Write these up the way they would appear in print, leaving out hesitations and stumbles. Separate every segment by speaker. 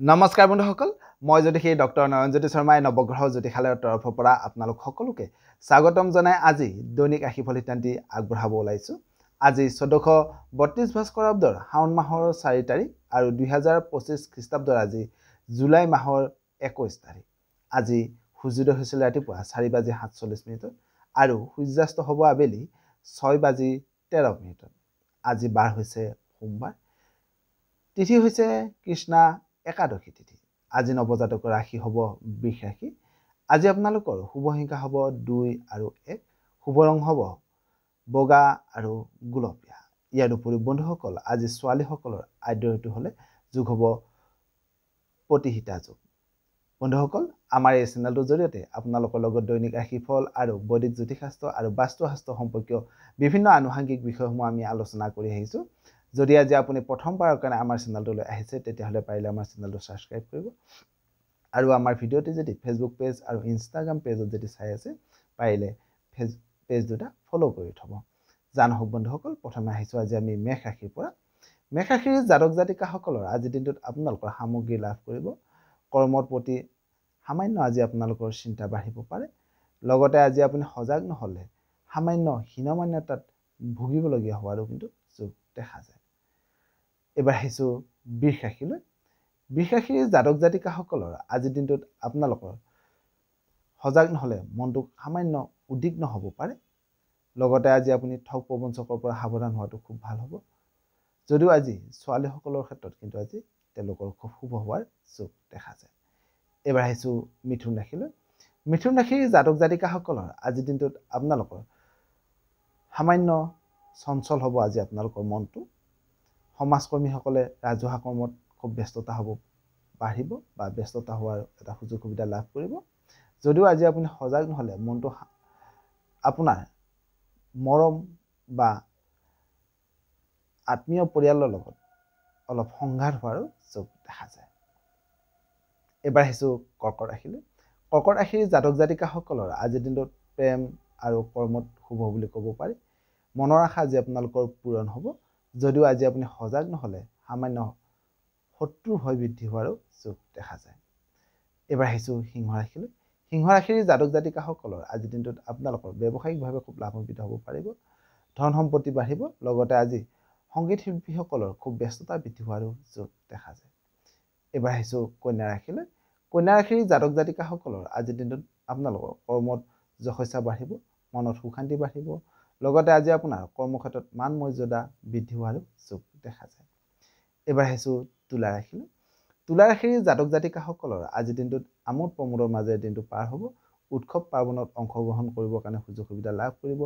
Speaker 1: নমস্কাৰ বন্ধুসকল মই জ্যোতিষী ডক্টৰ নয়নজ্যোতি শৰ্মাই নৱগ্ৰহ জ্যোতিষালয়ৰ তৰফৰ পৰা আপোনালোক সকলোকে স্বাগতম জনাই আজি দৈনিক ৰাশিফল সিদ্ধান্তি আগবঢ়াব ওলাইছোঁ। আজি 1432 ভাস্কৰাব্দৰ শাওণ মাহৰ 4 তাৰিখ আৰু 2025 খ্ৰীষ্টাব্দৰ আজি জুলাই মাহৰ 21 তাৰিখ। আজি সূৰ্যোদয় হৈছিল ৰাতিপুৱা 4:47 আৰু সূৰ্যাস্ত হ'ব আবেলি 6:13। আজি বাৰ হৈছে সোমবাৰ, তিথি হৈছে কৃষ্ণা একাদশী তিথি। আজি নৱজাতকৰ ৰাশি হ'ব বৃষ ৰাশি। আজি আপোনালোকৰ শুভ সংখ্যা হ'ব 2 আৰু 1, শুভ ৰং হ'ব বগা আৰু গুলপীয়া। ইয়াৰ উপৰি বন্ধুসকল আজি ছোৱালীসকলৰ আদ্য ঋতু হ'লে যোগ হ'ব প্ৰতিহিতা যোগ। বন্ধুসকল আমাৰ এই চেনেলটোৰ জৰিয়তে আপোনালোকৰ লগত দৈনিক ৰাশিফল আৰু বৈদিক জ্যোতিষশাস্ত্ৰ আৰু বাস্তুশাস্ত্ৰ সম্পৰ্কীয় বিভিন্ন আনুষংগিক বিষয়সমূহ আমি আলোচনা কৰি আহিছোঁ। যদি আজি আপুনি প্ৰথমবাৰৰ কাৰণে আমাৰ চেনেলটোলৈ আহিছে তেতিয়াহ'লে পাৰিলে আমাৰ চেনেলটো ছাবস্ক্ৰাইব কৰিব আৰু আমাৰ ভিডিঅ'টি যদি ফেচবুক পেজ আৰু ইনষ্টাগ্ৰাম পেজত যদি চাই আছে পাৰিলে পেজ দুটা ফ'ল' কৰি থ'ব। জানহওক বন্ধুসকল, প্ৰথমে আহিছোঁ আজি আমি মেষ ৰাশিৰ পৰা। মেষ ৰাশিৰ জাতক জাতিকাসকলৰ আজিৰ দিনটোত আপোনালোকৰ সামগ্ৰী লাভ কৰিব। কৰ্মৰ প্ৰতি সামান্য আজি আপোনালোকৰ চিন্তা বাঢ়িব পাৰে। লগতে আজি আপুনি সজাগ নহ'লে সামান্য হীনমান্যতাত ভুগিবলগীয়া হোৱাৰো কিন্তু যোগ দেখা যায়। এবাৰ আহিছোঁ বৃষ ৰাশিলৈ। বৃষ ৰাশিৰ জাতক জাতিকাসকলৰ আজিৰ দিনটোত আপোনালোকৰ সজাগ নহ'লে মনটো সামান্য উদ্বিগ্ন হ'ব পাৰে। লগতে আজি আপুনি ঠগ প্ৰবঞ্চকৰ পৰা সাৱধান হোৱাটো খুব ভাল হ'ব। যদিও আজি ছোৱালীসকলৰ ক্ষেত্ৰত কিন্তু আজি তেওঁলোকৰ খুব শুভ হোৱাৰ যোগ দেখা যায়। এবাৰ আহিছোঁ মিথুন ৰাশিলৈ। মিথুন ৰাশিৰ জাতক জাতিকাসকলৰ আজিৰ দিনটোত আপোনালোকৰ সামান্য চঞ্চল হ'ব আজি আপোনালোকৰ মনটো। সমাজকৰ্মীসকলে ৰাজহুৱা কৰ্মত খুব ব্যস্ততা হ'ব বাঢ়িব বা ব্যস্ততা হোৱাৰ এটা সুযোগ সুবিধা লাভ কৰিব। যদিও আজি আপুনি সজাগ নহ'লে মনটো আপোনাৰ মৰম বা আত্মীয় পৰিয়ালৰ লগত অলপ সংঘাত হোৱাৰো যোগ দেখা যায়। এবাৰ আহিছোঁ কৰ্কট ৰাশিলৈ। কৰ্কট ৰাশিৰ জাতক জাতিকাসকলৰ আজিৰ দিনটোত প্ৰেম আৰু কৰ্মত শুভ বুলি ক'ব পাৰি। মনৰ আশা আজি আপোনালোকৰ পূৰণ হ'ব। যদিও আজি আপুনি সজাগ নহ'লে সামান্য শত্ৰুৰ ভয় বৃদ্ধি হোৱাৰো যোগ দেখা যায়। এবাৰ আহিছোঁ সিংহ ৰাশিলৈ। সিংহ ৰাশিৰ জাতক জাতিকাসকলৰ আজিৰ দিনটোত আপোনালোকৰ ব্যৱসায়িকভাৱে খুব লাভান্বিত হ'ব পাৰিব। ধন সম্পত্তি বাঢ়িব। লগতে আজি সংগীত শিল্পীসকলৰ খুব ব্যস্ততা বৃদ্ধি হোৱাৰো যোগ দেখা যায়। এবাৰ আহিছোঁ কন্যা ৰাশিলৈ। কন্যা ৰাশিৰ জাতক জাতিকাসকলৰ আজিৰ দিনটোত আপোনালোকৰ কৰ্মত যশস্যা বাঢ়িব, মনত সুশান্তি বাঢ়িব। লগতে আজি আপোনাৰ কৰ্মক্ষেত্ৰত মান মৰ্যাদা বৃদ্ধি হোৱাৰো যোগ দেখা যায়। এবাৰ আহিছোঁ তুলা ৰাশিলৈ। তুলা ৰাশিৰ জাতক জাতিকাসকলৰ আজিৰ দিনটোত আমোদ প্ৰমোদৰ মাজেৰে দিনটো পাৰ হ'ব। উৎসৱ পাৰ্বণত অংশগ্ৰহণ কৰিবৰ কাৰণে সুযোগ সুবিধা লাভ কৰিব।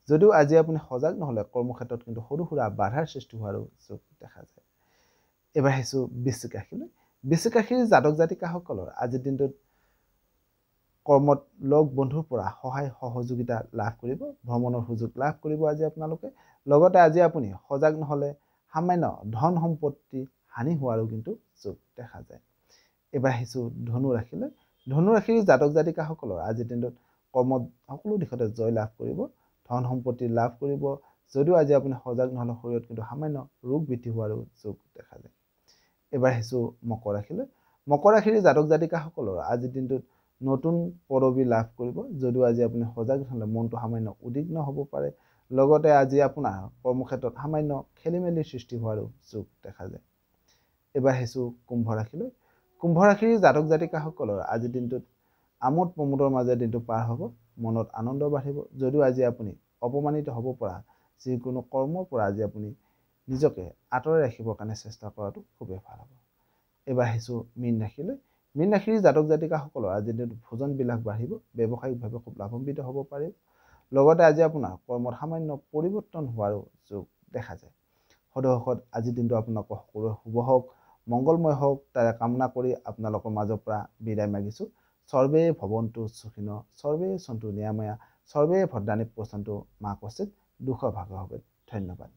Speaker 1: যদিও আজি আপুনি সজাগ নহ'লে কৰ্মক্ষেত্ৰত কিন্তু সৰু সুৰা বাধাৰ সৃষ্টি হোৱাৰো যোগ দেখা যায়। এবাৰ আহিছোঁ বৃশ্চিক ৰাশিলৈ। বৃশ্চিক ৰাশিৰ জাতক জাতিকাসকলৰ আজিৰ দিনটোত কৰ্মত লগ বন্ধুৰ পৰা সহায় সহযোগিতা লাভ কৰিব। ভ্ৰমণৰ সুযোগ লাভ কৰিব আজি আপোনালোকে। লগতে আজি আপুনি সজাগ নহ'লে সামান্য ধন সম্পত্তি হানি হোৱাৰো কিন্তু যোগ দেখা যায়। এবাৰ আহিছোঁ ধনু ৰাশিলৈ। ধনু ৰাশিৰ জাতক জাতিকাসকলৰ আজিৰ দিনটোত কৰ্মত সকলো দিশতে জয় লাভ কৰিব, ধন সম্পত্তি লাভ কৰিব। যদিও আজি আপুনি সজাগ নহ'লে শৰীৰত কিন্তু সামান্য ৰোগ বৃদ্ধি হোৱাৰো যোগ দেখা যায়। এবাৰ আহিছোঁ মকৰ ৰাশিলৈ। মকৰ ৰাশিৰ জাতক জাতিকাসকলৰ আজিৰ দিনটোত নতুন পদবী লাভ কৰিব। যদিও আজি আপুনি সজাগ নহ'লে মনটো সামান্য উদ্বিগ্ন হ'ব পাৰে। লগতে আজি আপোনাৰ কৰ্মক্ষেত্ৰত সামান্য খেলি মেলিৰ সৃষ্টি হোৱাৰো যোগ দেখা যায়। এবাৰ আহিছোঁ কুম্ভ ৰাশিলৈ। কুম্ভ ৰাশিৰ জাতক জাতিকাসকলৰ আজিৰ দিনটোত আমোদ প্ৰমোদৰ মাজেৰে দিনটো পাৰ হ'ব, মনত আনন্দ বাঢ়িব। যদিও আজি আপুনি অপমানিত হ'ব পৰা যিকোনো কৰ্মৰ পৰা আজি আপুনি নিজকে আঁতৰাই ৰাখিবৰ কাৰণে চেষ্টা কৰাটো খুবেই ভাল হ'ব। এবাৰ আহিছোঁ মীন ৰাশিলৈ। মীন ৰাশিৰ জাতক জাতিকাসকলৰ আজিৰ দিনটোত ভোজন বিলাস বাঢ়িব, ব্যৱসায়িকভাৱে খুব লাভান্বিত হ'ব পাৰিব। লগতে আজি আপোনাৰ কৰ্মত সামান্য পৰিৱৰ্তন হোৱাৰো যোগ দেখা যায়। সদৌ আজিৰ দিনটো আপোনালোকৰ সকলোৰে শুভ হওক, মংগলময় হওক তাৰে কামনা কৰি আপোনালোকৰ মাজৰ পৰা বিদায় মাগিছোঁ। সৰ্বে ভৱন্তু সুখিন, সৰ্বে সন্তু নিৰাময়া, সৰ্বে ভদ্ৰাণি পশ্যন্তু মা কশ্চিৎ দুঃখ ভাগ হবে। ধন্যবাদ।